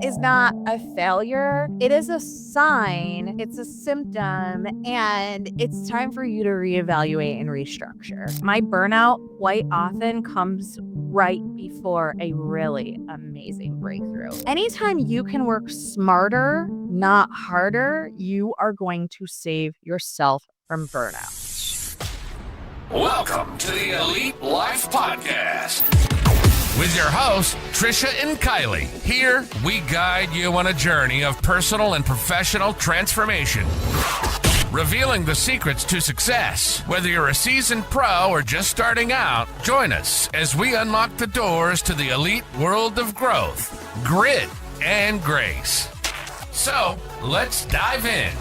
is not a failure. It is a sign, it's a symptom, and it's time for you to reevaluate and restructure. My burnout quite often comes right before a really amazing breakthrough. Anytime you can work smarter, not harder, you are going to save yourself from burnout. Welcome to the Elite Life Podcast with your hosts, Trisha and Kylie. Here, we guide you on a journey of personal and professional transformation, revealing the secrets to success. Whether you're a seasoned pro or just starting out, join us as we unlock the doors to the elite world of growth, grit, and grace. So, let's dive in.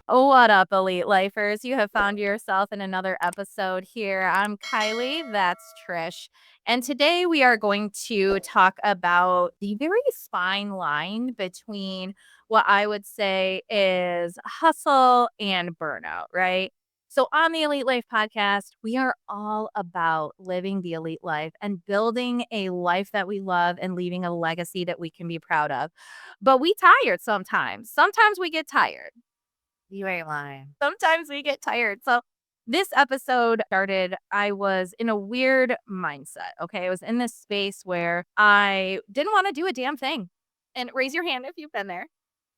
What up, Elite Lifers? You have found yourself in another episode here. I'm Kylie, that's Trish. And today we are going to talk about the very fine line between what I would say is hustle and burnout, right? So on the Elite Life podcast, we are all about living the elite life and building a life that we love and leaving a legacy that we can be proud of. But we tired sometimes. Sometimes we get tired. You ain't lying. Sometimes we get tired. So this episode started, I was in a weird mindset. Okay. I was in this space where I didn't want to do a damn thing. And raise your hand if you've been there.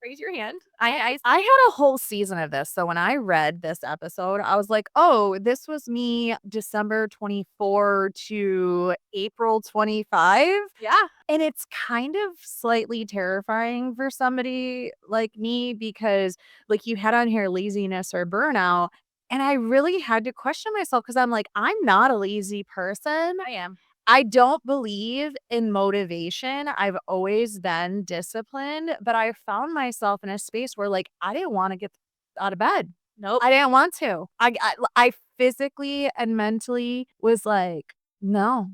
Raise your hand. I had a whole season of this. So when I read this episode, I was like, oh, this was me December 24 to April 25. Yeah. And it's kind of slightly terrifying for somebody like me because, like, you had on here laziness or burnout. And I really had to question myself because I'm like, I'm not a lazy person. I am. I don't believe in motivation. I've always been disciplined, but I found myself in a space where, like, I didn't want to get out of bed. Nope. I didn't want to. I physically and mentally was like, no.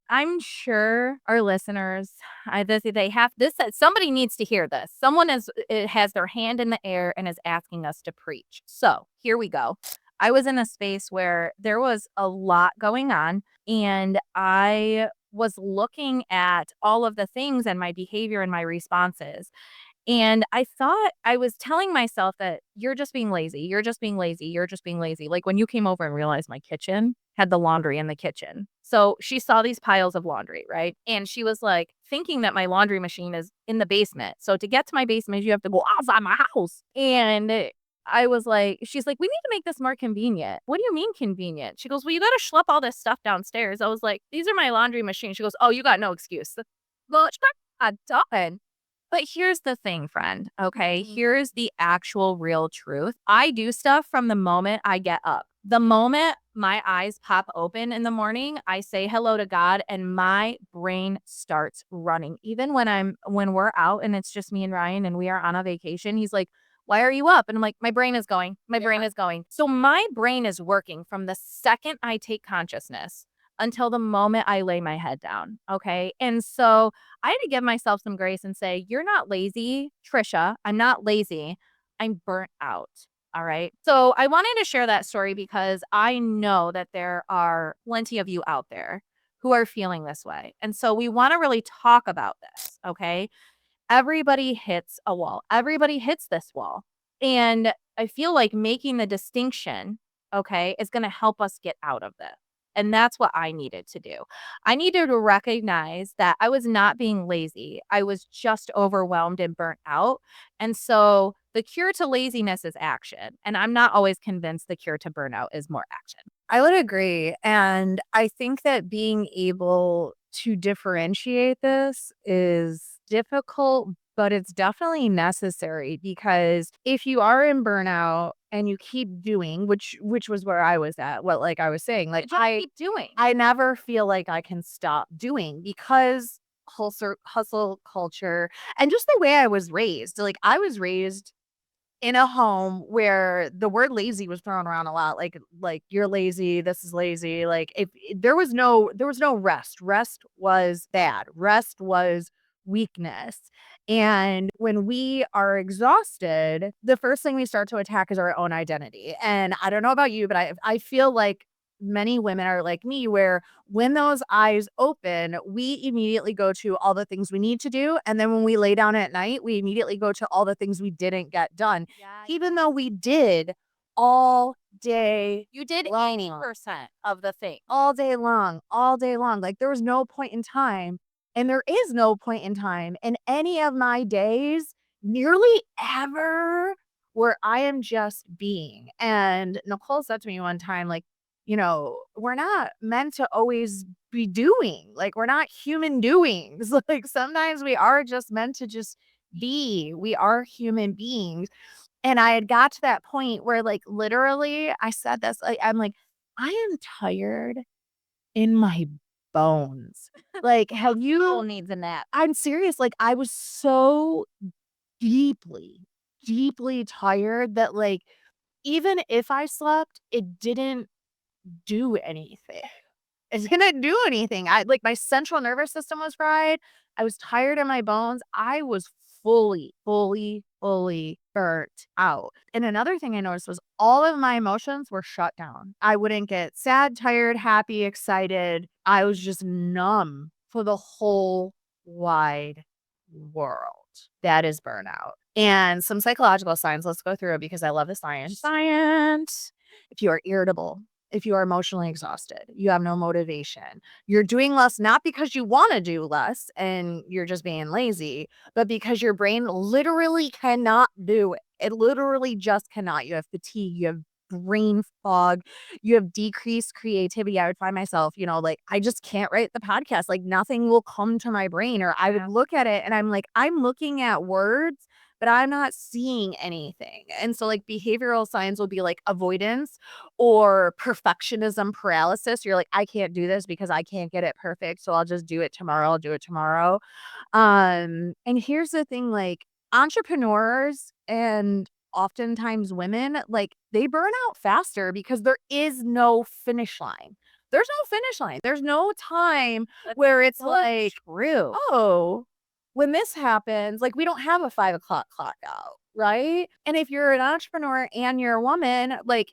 I'm sure our listeners, they have this. Somebody needs to hear this. Someone has their hand in the air and is asking us to preach. So here we go. I was in a space where there was a lot going on, and I was looking at all of the things and my behavior and my responses. And I thought I was telling myself that you're just being lazy. You're just being lazy. You're just being lazy. Like when you came over and realized my kitchen had the laundry in the kitchen. So she saw these piles of laundry, right? And she was like thinking that my laundry machine is in the basement. So to get to my basement, you have to go outside my house. And I was like, she's like, we need to make this more convenient. What do you mean convenient? She goes, well, you got to schlep all this stuff downstairs. I was like, these are my laundry machines. She goes, oh, you got no excuse. Well, I'm done. But here's the thing, friend. Okay. Here's the actual real truth. I do stuff from the moment I get up. The moment my eyes pop open in the morning, I say hello to God and my brain starts running. Even when we're out and it's just me and Ryan and we are on a vacation, he's like, why are you up? And I'm like, my brain is going. My brain is going. So my brain is working from the second I take consciousness until the moment I lay my head down. Okay. And so I had to give myself some grace and say, you're not lazy, Trisha. I'm not lazy. I'm burnt out. All right. So I wanted to share that story because I know that there are plenty of you out there who are feeling this way. And so we want to really talk about this. Okay. Everybody hits a wall. Everybody hits this wall. And I feel like making the distinction, okay, is going to help us get out of this. And that's what I needed to do. I needed to recognize that I was not being lazy. I was just overwhelmed and burnt out. And so the cure to laziness is action. And I'm not always convinced the cure to burnout is more action. I would agree. And I think that being able to differentiate this is difficult, but it's definitely necessary because if you are in burnout and you keep doing, which was where I was at, what like I was saying, like I keep doing. I never feel like I can stop doing because hustle culture and just the way I was raised. Like I was raised in a home where the word lazy was thrown around a lot, like you're lazy, this is lazy. Like if there was no rest. Rest was bad. Rest was weakness. And when we are exhausted, the first thing we start to attack is our own identity. And I don't know about you, but I feel like many women are like me, where when those eyes open, we immediately go to all the things we need to do. And then when we lay down at night, we immediately go to all the things we didn't get done, Yeah. even though we did all day You did long. 80% of the thing. All day long, all day long. Like, there was no point in time, and there is no point in time in any of my days, nearly ever, where I am just being. And Nicole said to me one time, like, we're not meant to always be doing. Like, we're not human doings. Like, sometimes we are just meant to just be. We are human beings. And I had got to that point where, like, literally, I said this, like, I'm like, I am tired in my bones. Like, have Who you needs a nap? I'm serious, like, I was so deeply, deeply tired that, like, even if I slept, it didn't do anything. It didn't do anything. My central nervous system was fried. I was tired in my bones. I was fully, fully, fully burnt out. And another thing I noticed was all of my emotions were shut down. I wouldn't get sad, tired, happy, excited. I was just numb for the whole wide world. That is burnout. And some psychological signs. Let's go through it because I love the science. Science. If you are irritable, if you are emotionally exhausted, you have no motivation, you're doing less, not because you want to do less and you're just being lazy, but because your brain literally cannot do it. It literally just cannot. You have fatigue, you have brain fog, you have decreased creativity. I would find myself, like, I just can't write the podcast. Like, nothing will come to my brain, or I would look at it and I'm like, I'm looking at words, but I'm not seeing anything. And so, like, behavioral signs will be like avoidance or perfectionism paralysis. You're like, I can't do this because I can't get it perfect. So I'll just do it tomorrow. I'll do it tomorrow. And here's the thing, like, entrepreneurs and oftentimes women, like, they burn out faster because there is no finish line. There's no finish line. There's no time where it's like, True. oh, when this happens, like, we don't have a 5 o'clock clock out, right? And if you're an entrepreneur and you're a woman, like,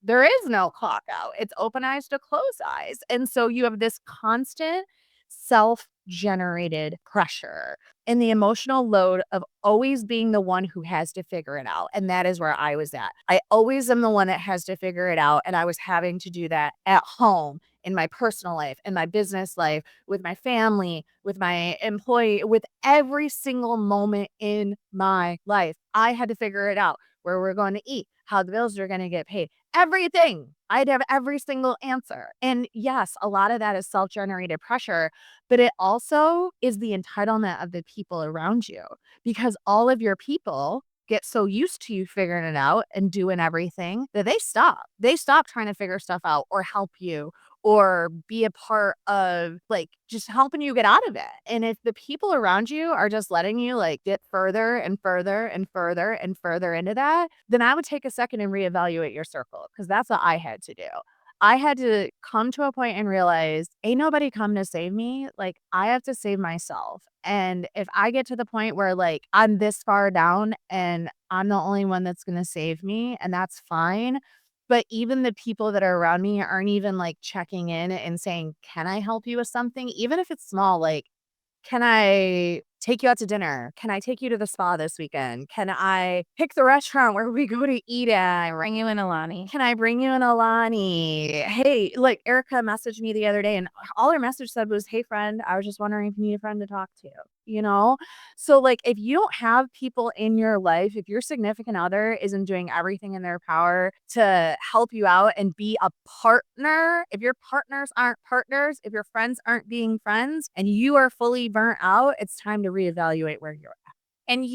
there is no clock out. It's open eyes to close eyes. And so you have this constant self-generated pressure and the emotional load of always being the one who has to figure it out. And that is where I was at. I always am the one that has to figure it out. And I was having to do that at home, in my personal life, in my business life, with my family, with my employee, with every single moment in my life. I had to figure it out, where we're going to eat, how the bills are going to get paid, everything. I'd have every single answer. And yes, a lot of that is self-generated pressure, but it also is the entitlement of the people around you, because all of your people get so used to you figuring it out and doing everything that they stop. They stop trying to figure stuff out or help you or be a part of, like, just helping you get out of it. And if the people around you are just letting you, like, get further and further and further and further into that, then I would take a second and reevaluate your circle, because that's what I had to do. I had to come to a point and realize, ain't nobody come to save me. Like, I have to save myself. And if I get to the point where, like, I'm this far down and I'm the only one that's going to save me, and that's fine. But even the people that are around me aren't even, like, checking in and saying, can I help you with something? Even if it's small, like, can I take you out to dinner? Can I take you to the spa this weekend? Can I pick the restaurant where we go to eat at? Bring you in, Alani. Can I bring you an Alani? Hey, like, Erica messaged me the other day and all her message said was, hey, friend, I was just wondering if you need a friend to talk to, you know? So, like, if you don't have people in your life, if your significant other isn't doing everything in their power to help you out and be a partner, if your partners aren't partners, if your friends aren't being friends, and you are fully burnt out, it's time to reevaluate where you're at. And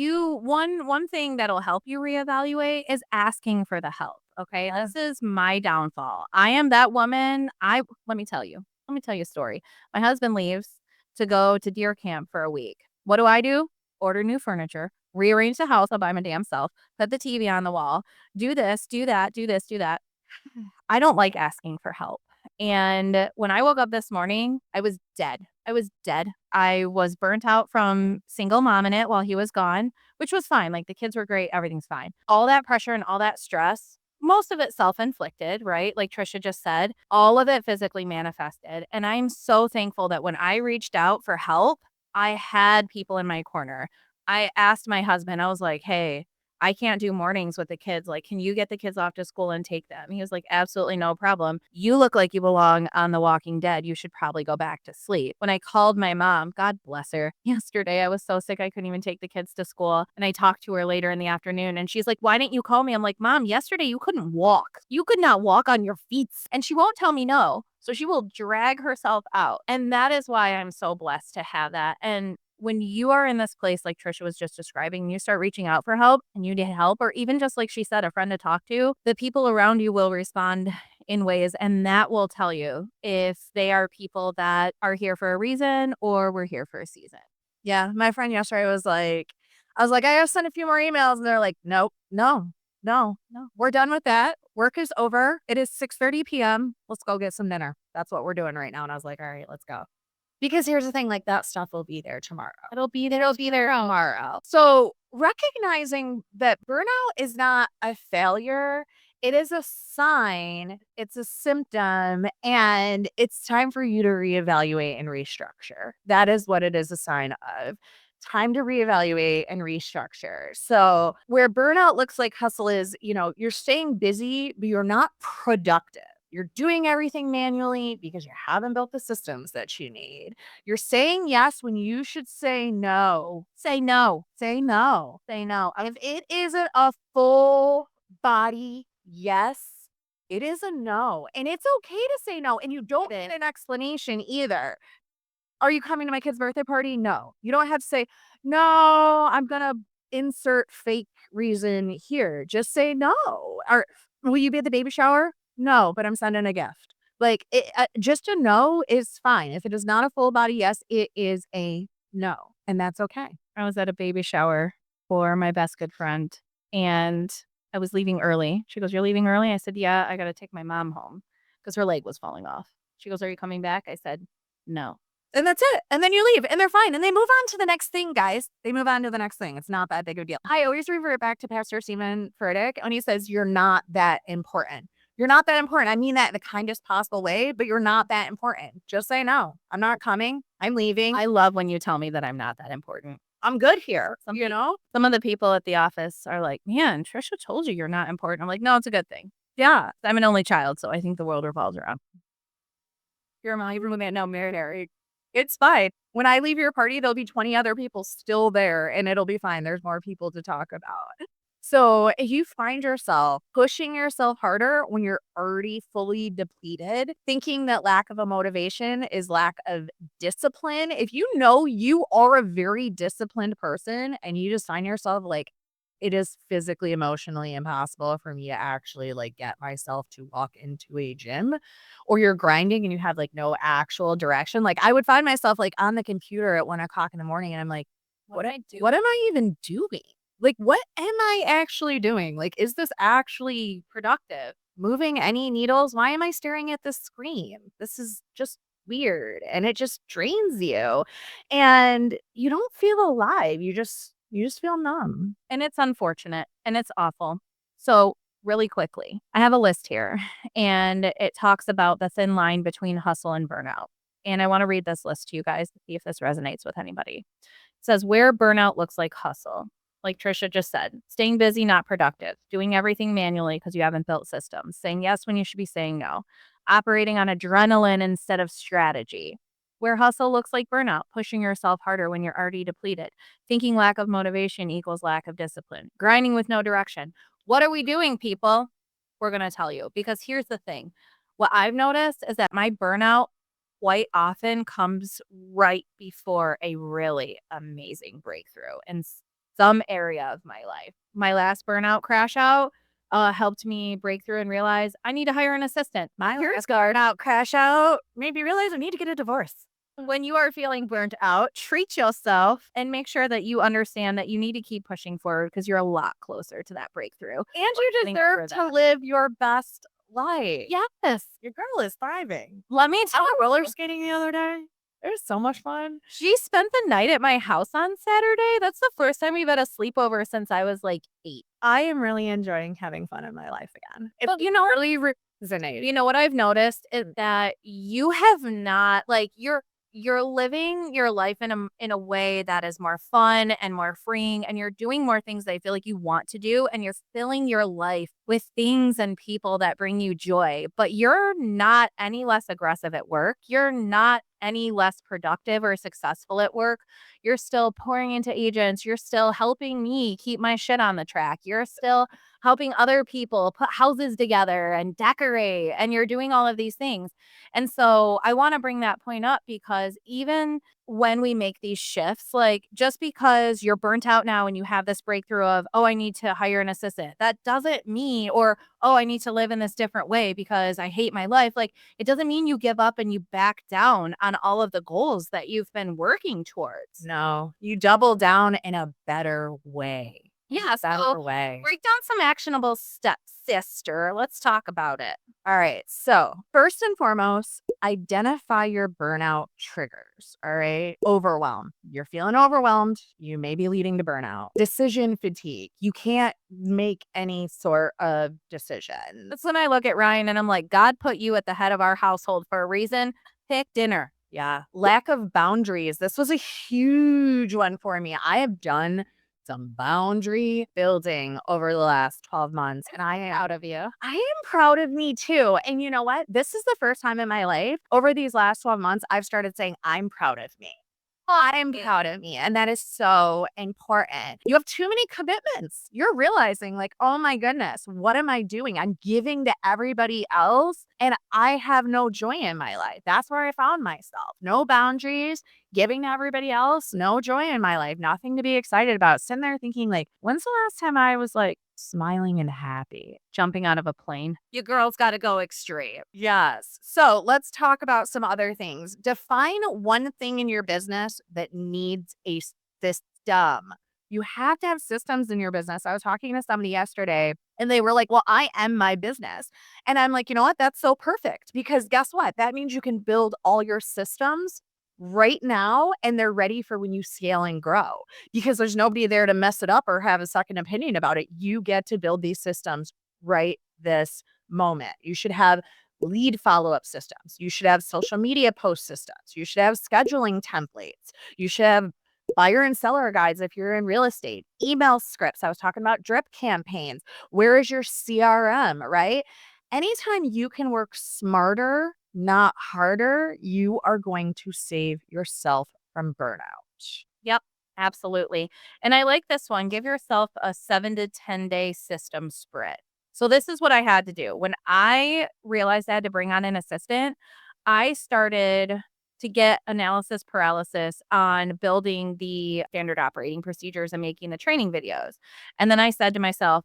one thing that'll help you reevaluate is asking for the help. Okay. Yeah. This is my downfall. I am that woman. Let me tell you. Let me tell you a story. My husband leaves to go to deer camp for a week. What do? Order new furniture, rearrange the house all by my damn self, put the TV on the wall, do this, do that, do this, do that. I don't like asking for help. And when I woke up this morning, I was dead. I was dead. I was burnt out from single mom in it while he was gone, which was fine. Like, the kids were great. Everything's fine. All that pressure and all that stress most of it self-inflicted, right? Like Trisha just said, all of it physically manifested. And I'm so thankful that when I reached out for help, I had people in my corner. I asked my husband, I was like, hey, I can't do mornings with the kids. Like, can you get the kids off to school and take them? He was like, absolutely no problem. You look like you belong on The Walking Dead. You should probably go back to sleep. When I called my mom, God bless her, yesterday, I was so sick I couldn't even take the kids to school. And I talked to her later in the afternoon and she's like, why didn't you call me? I'm like, Mom, yesterday you couldn't walk. You could not walk on your feet. And she won't tell me no. So she will drag herself out. And that is why I'm so blessed to have that. And when you are in this place, like Trisha was just describing, you start reaching out for help and you need help, or even just like she said, a friend to talk to, the people around you will respond in ways, and that will tell you if they are people that are here for a reason or we're here for a season. Yeah, my friend yesterday was like, I was like, I gotta send a few more emails, and they're like, nope, no, we're done with that. Work is over. It is 6:30 p.m. Let's go get some dinner. That's what we're doing right now. And I was like, all right, let's go. Because here's the thing, like that stuff will be there tomorrow. It'll be there tomorrow. So recognizing that burnout is not a failure, it is a sign, it's a symptom, and it's time for you to reevaluate and restructure. That is what it is a sign of. Time to reevaluate and restructure. So, where burnout looks like hustle is, you're staying busy, but you're not productive. You're doing everything manually because you haven't built the systems that you need. You're saying yes when you should say no. Say no. Say no. Say no. If it isn't a full body yes, it is a no. And it's okay to say no. And you don't need an explanation either. Are you coming to my kid's birthday party? No. You don't have to say, no, I'm going to insert fake reason here. Just say no. Or will you be at the baby shower? No, but I'm sending a gift. Like, just a no is fine. If it is not a full body yes, it is a no. And that's okay. I was at a baby shower for my best good friend and I was leaving early. She goes, you're leaving early? I said, yeah, I got to take my mom home because her leg was falling off. She goes, are you coming back? I said, no. And that's it. And then you leave and they're fine. And they move on to the next thing, guys. They move on to the next thing. It's not that big of a deal. I always revert back to Pastor Stephen Furtick when he says, you're not that important. You're not that important. I mean that in the kindest possible way, but you're not that important. Just say no. I'm not coming. I'm leaving. I love when you tell me that I'm not that important. I'm good here. Some of the people at the office are like, man, Trisha told you you're not important. I'm like, no, it's a good thing. Yeah. I'm an only child, so I think the world revolves around. You're my roommate. No, Mary. It's fine. When I leave your party, there'll be 20 other people still there and it'll be fine. There's more people to talk about. So if you find yourself pushing yourself harder when you're already fully depleted, thinking that lack of a motivation is lack of discipline, if you know you are a very disciplined person and you just find yourself like, it is physically, emotionally impossible for me to actually like get myself to walk into a gym, or you're grinding and you have like no actual direction. Like I would find myself like on the computer at 1 o'clock in the morning and I'm like, what am I even doing? Like, what am I actually doing? Like, is this actually productive? Moving any needles? Why am I staring at this screen? This is just weird and it just drains you and you don't feel alive. You just feel numb. And it's unfortunate and it's awful. So really quickly, I have a list here and it talks about the thin line between hustle and burnout. And I want to read this list to you guys to see if this resonates with anybody. It says where burnout looks like hustle. Like Trisha just said, staying busy, not productive, doing everything manually because you haven't built systems, saying yes when you should be saying no, operating on adrenaline instead of strategy. Where hustle looks like burnout, pushing yourself harder when you're already depleted, thinking lack of motivation equals lack of discipline, grinding with no direction. What are we doing, people? We're going to tell you because here's the thing. What I've noticed is that my burnout quite often comes right before a really amazing breakthrough in some area of my life. My last burnout crash out helped me break through and realize I need to hire an assistant. My last burnout crash out made me realize I need to get a divorce. When you are feeling burnt out, treat yourself and make sure that you understand that you need to keep pushing forward because you're a lot closer to that breakthrough. And you deserve to live your best life. Yes. Your girl is thriving. Let me tell I went roller skating the other day. It was so much fun. She spent the night at my house on Saturday. That's the first time we've had a sleepover since I was like 8. I am really enjoying having fun in my life again. It's But, you know, really resonating. you know what I've noticed is that you have not like you're living your life in a way that is more fun and more freeing, and you're doing more things that I feel like you want to do, and you're filling your life with things and people that bring you joy. But you're not any less aggressive at work. You're not any less productive or successful at work. You're still pouring into agents. You're still helping me keep my shit on the track. You're still helping other people put houses together and decorate, and you're doing all of these things. And so I want to bring that point up because even when we make these shifts, like just because you're burnt out now and you have this breakthrough of, oh, I need to hire an assistant, that doesn't mean, or, oh, I need to live in this different way because I hate my life. Like it doesn't mean you give up and you back down on all of the goals that you've been working towards. No, you double down in a better way. Yeah. Better So way. break down some actionable steps, sister. Let's talk about it. All right. So, first and foremost, identify your burnout triggers. All right. Overwhelm. You're feeling overwhelmed. You may be leading to burnout. Decision fatigue. You can't make any sort of decision. That's when I look at Ryan and I'm like, God put you at the head of our household for a reason. Pick dinner. Yeah. Lack of boundaries. This was a huge one for me. I have done some boundary building over the last 12 months. And Out of you. I am proud of me too. And you know what? This is the first time in my life over these last 12 months, I've started saying, I'm proud of me. I'm proud of me. And that is so important. You have too many commitments. You're realizing, like, oh my goodness, what am I doing? I'm giving to everybody else and I have no joy in my life. That's where I found myself. No boundaries, giving to everybody else, no joy in my life, nothing to be excited about. Sitting there thinking, like, when's the last time I was like smiling and happy? Jumping out of a plane. You girls got to go extreme. Yes. So let's talk about some other things. Define one thing in your business that needs a system. You have to have systems in your business. I was talking to somebody yesterday and they were like, well, I am my business. And I'm like, you know what? That's so perfect because guess what? That means you can build all your systems right now and they're ready for when you scale and grow because there's nobody there to mess it up or have a second opinion about it. You get to build these systems right this moment. You should have lead follow-up systems. You should have social media post systems. You should have scheduling templates. You should have buyer and seller guides if you're in real estate, email scripts. I was talking about drip campaigns. Where is your CRM, right? Anytime you can work smarter, not harder, you are going to save yourself from burnout. Yep, absolutely. And I like this one. Give yourself a 7 to 10 day system sprint. So this is what I had to do. When I realized I had to bring on an assistant, I started to get analysis paralysis on building the standard operating procedures and making the training videos. And then I said to myself,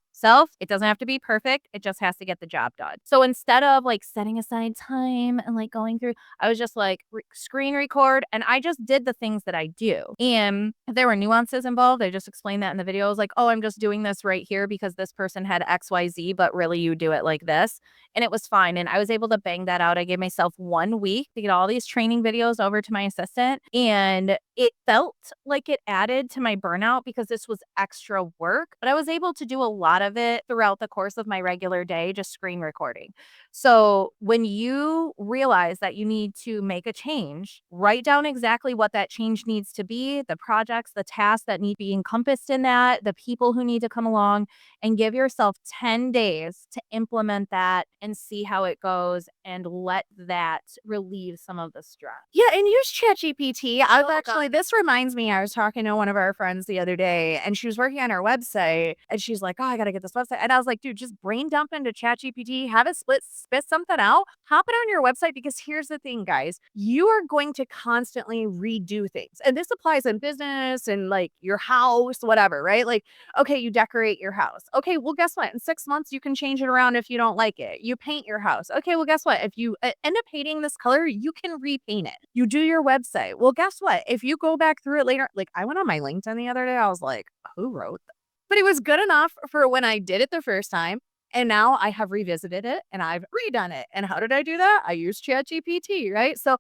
it doesn't have to be perfect. It just has to get the job done. So instead of like setting aside time and like going through, I was just like screen record and I just did the things that I do. And if there were nuances involved, I just explained that in the video. I was like, oh, I'm just doing this right here because this person had XYZ, but really you do it like this. And it was fine. And I was able to bang that out. I gave myself 1 week to get all these training videos over to my assistant. And it felt like it added to my burnout because this was extra work, but I was able to do a lot of it throughout the course of my regular day, just screen recording. So when you realize that you need to make a change, write down exactly what that change needs to be, the projects, the tasks that need to be encompassed in that, the people who need to come along, and give yourself 10 days to implement that and see how it goes and let that relieve some of the stress. Yeah, and use ChatGPT. This reminds me, I was talking to one of our friends the other day and she was working on her website and she's like, oh, I got to get this website. And I was like, dude, just brain dump into ChatGPT, have it spit something out, hop it on your website because here's the thing, guys, you are going to constantly redo things. And this applies in business and like your house, whatever, right? Like, okay, you decorate your house. Okay, well, guess what? In 6 months, you can change it around if you don't like it. You paint your house. Okay, well, guess what? If you end up hating this color, you can repaint it. You do your website. Well, guess what? If you go back through it later, like I went on my LinkedIn the other day, I was like, who wrote that? But it was good enough for when I did it the first time. And now I have revisited it and I've redone it. And how did I do that? I used ChatGPT, right? So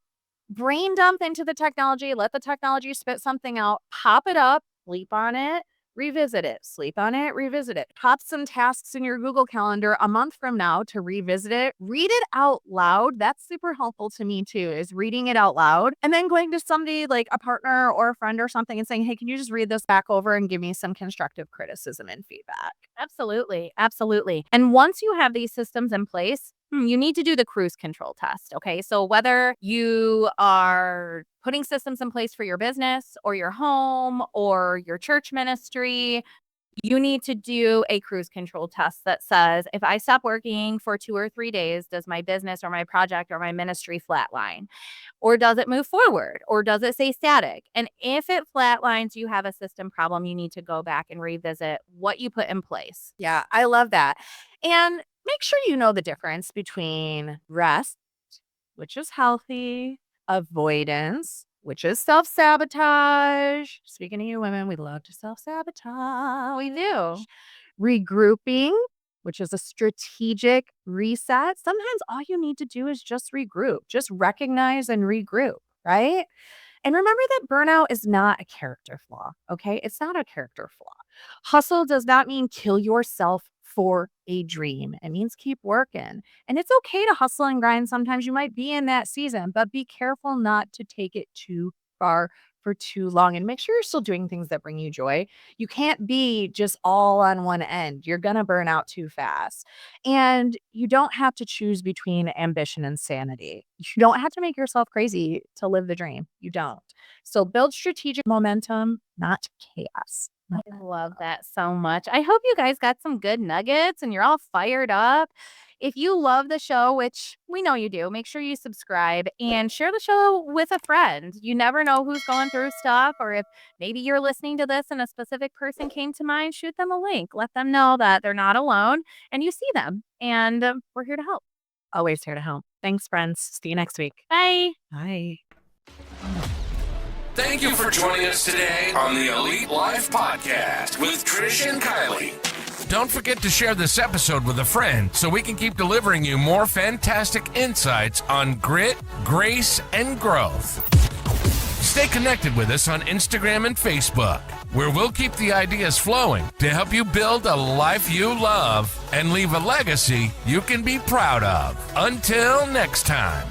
brain dump into the technology, let the technology spit something out, pop it up, sleep on it, revisit it, sleep on it, revisit it. Pop some tasks in your Google Calendar a month from now to revisit it. Read it out loud. That's super helpful to me too, is reading it out loud and then going to somebody like a partner or a friend or something and saying, hey, can you just read this back over and give me some constructive criticism and feedback? Absolutely. Absolutely. And once you have these systems in place, you need to do the cruise control test. Okay. So whether you are putting systems in place for your business or your home or your church ministry, you need to do a cruise control test that says, if I stop working for 2 or 3 days, does my business or my project or my ministry flatline? Or does it move forward? Or does it stay static? And if it flatlines, you have a system problem. You need to go back and revisit what you put in place. Yeah, I love that. And make sure you know the difference between rest, which is healthy, avoidance, which is self sabotage. Speaking of you women, we love to self sabotage. We do. Regrouping, which is a strategic reset. Sometimes all you need to do is just regroup, just recognize and regroup, right? And remember that burnout is not a character flaw, okay? It's not a character flaw. Hustle does not mean kill yourself for a dream. It means keep working. And it's okay to hustle and grind. Sometimes you might be in that season, but be careful not to take it too far for too long and make sure you're still doing things that bring you joy. You can't be just all on one end. You're going to burn out too fast. And you don't have to choose between ambition and sanity. You don't have to make yourself crazy to live the dream. You don't. So build strategic momentum, not chaos. I love that so much. I hope you guys got some good nuggets and you're all fired up. If you love the show, which we know you do, make sure you subscribe and share the show with a friend. You never know who's going through stuff, or if maybe you're listening to this and a specific person came to mind, shoot them a link. Let them know that they're not alone and you see them. And we're here to help. Always here to help. Thanks, friends. See you next week. Bye. Bye. Thank you for joining us today on the Elite Life Podcast with Trish and Kylie. Don't forget to share this episode with a friend so we can keep delivering you more fantastic insights on grit, grace, and growth. Stay connected with us on Instagram and Facebook, where we'll keep the ideas flowing to help you build a life you love and leave a legacy you can be proud of. Until next time.